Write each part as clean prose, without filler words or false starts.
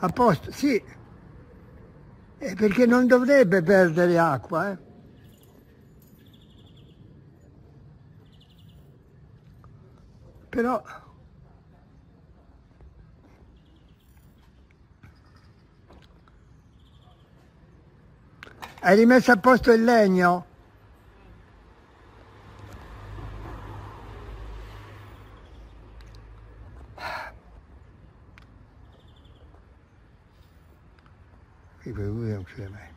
A posto, sì. Perché non dovrebbe perdere acqua, Però hai rimesso a posto il legno? Qui per lui non c'è mai.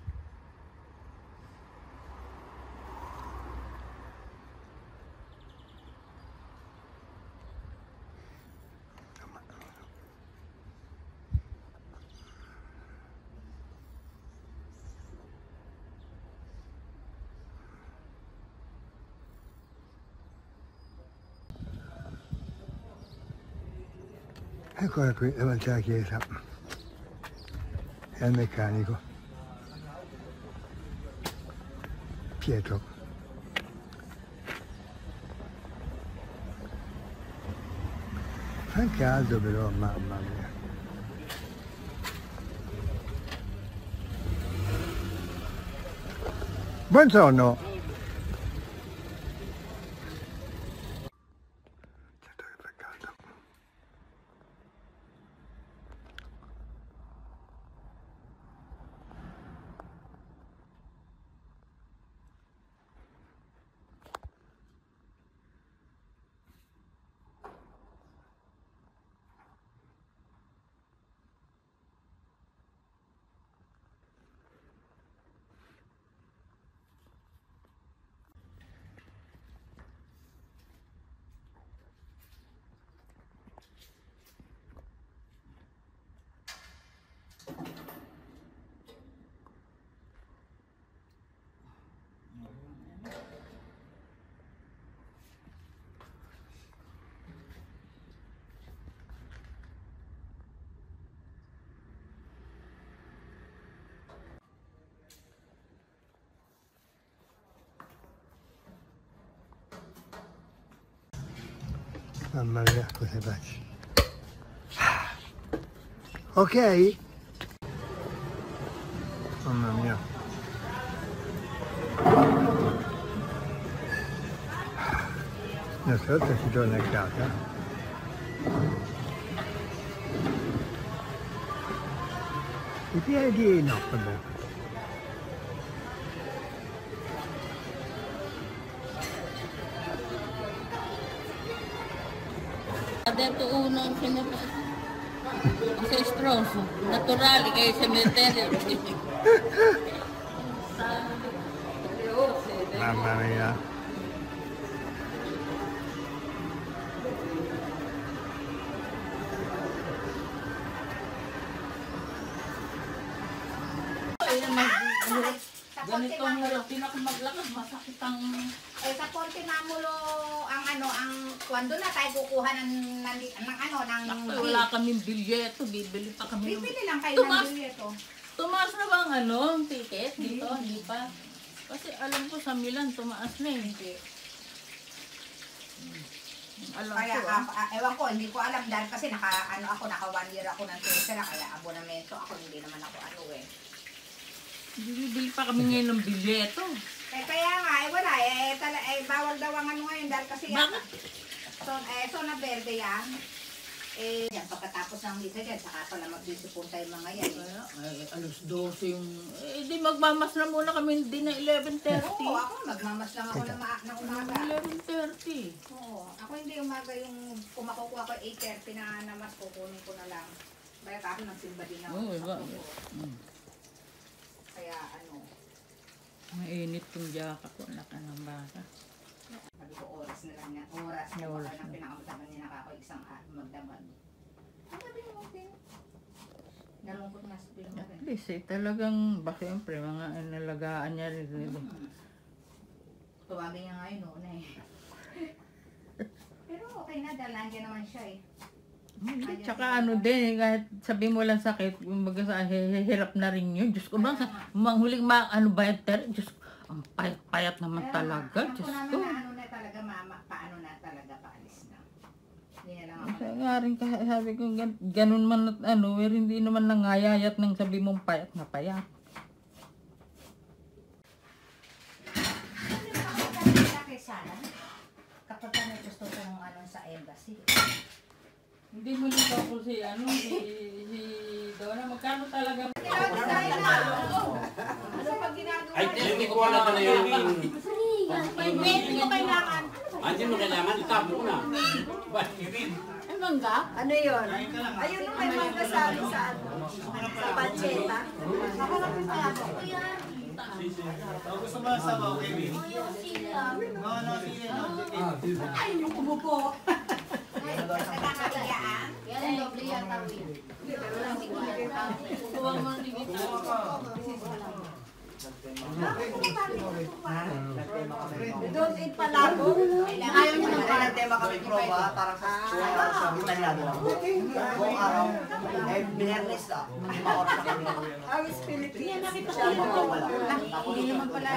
Eccola qui davanti alla chiesa, è il meccanico, Pietro. Fa caldo però, mamma mia. Buongiorno. Certo che fa caldo. Mamma mia, cosa faccio? Ok? Mamma mia. Una volta si torna a casa. I piedi no, vabbè. Ha detto uno che ne sei stronzo, naturale che è cementerio. Mamma mia. Ganito ang hirap din ako maglakad, masakit ang... Sa Fortinamulo, ang kwando na tayo kukuha ng Wala kaming bilyeto, bibili pa kami. Bibili lang kayo ng bilyeto. Tumaas na ba ang ang ticket dito? Hindi pa. Kasi alam ko sa Milan, tumaas na hindi. Alam Kaya, ko ewan ko, hindi ko alam dahil kasi naka 1 year ako ng Tesla, kaya abonamento ako, hindi naman ako Bibili pa kami ngayon ng bilyeto. Kaya nga, wala, bawal daw ang ngayon dahil kasi Bakit? Zona Verde yan. Yan, pagkatapos ng misa dyan, saka pala mag-disipon tayo mga yan. Alas 12 yung... di magmamas na muna kami, hindi na 11:30. Oo, ako magmamas lang ako ng umaga. 11:30. Oo, ako hindi umaga yung kumakukuha ko 8:30 na namas, kukunin ko na lang. Kaya ako nagsimba din ako sa puso. Kaya Mainit yung jaka ko, naka ng bata. sabi ko oras na lang yan. Oras na baka ng pinakamasaban niya ako isang magdamag. Ang sabi mo din. Nalungkot na sa pinag At least talagang, siyempre, mga inalagaan niya rin. Tuwagin niya nga yun noon Pero okay na, dahil nandiyan naman siya Tsaka din, kahit sabi mo lang sakit, kumbaga sa hirap na rin yun. Diyos ko ba, manghuling ba yung Diyos ko, ang payat-payat naman talaga. Diyos ko. Na talaga, mama, paano na talaga, paalis na. Hindi na lang ako. Kaya nga rin, sabi ko, ganun man at ano, hindi naman nangayayat ng sabi mong payat na payat. Kay Sara, kapag may gusto kong ano sa embassy. Hindi mo nito ako si Donna, magkano talaga? Ay, hindi ko wala na yun. Hindi ko kailangan. Hindi mo kailangan, itapo ko na. Ay, mangga? Ano yun? Ayun yung may mangga sa amin sa ano? Sa panceta. Gusto mo sa sabaw, Kevin? No, sili. Ay, yung kumupo. Yan ang doble yata. Tuwang mo tigit. Don't eat palabo. Ayaw niya ng parang tema kami proba, parang sa Italiano lang. Buong araw, Biyernes lang. 5 oras na kami. I was Philippines. Siya mawawala. Hindi naman pala.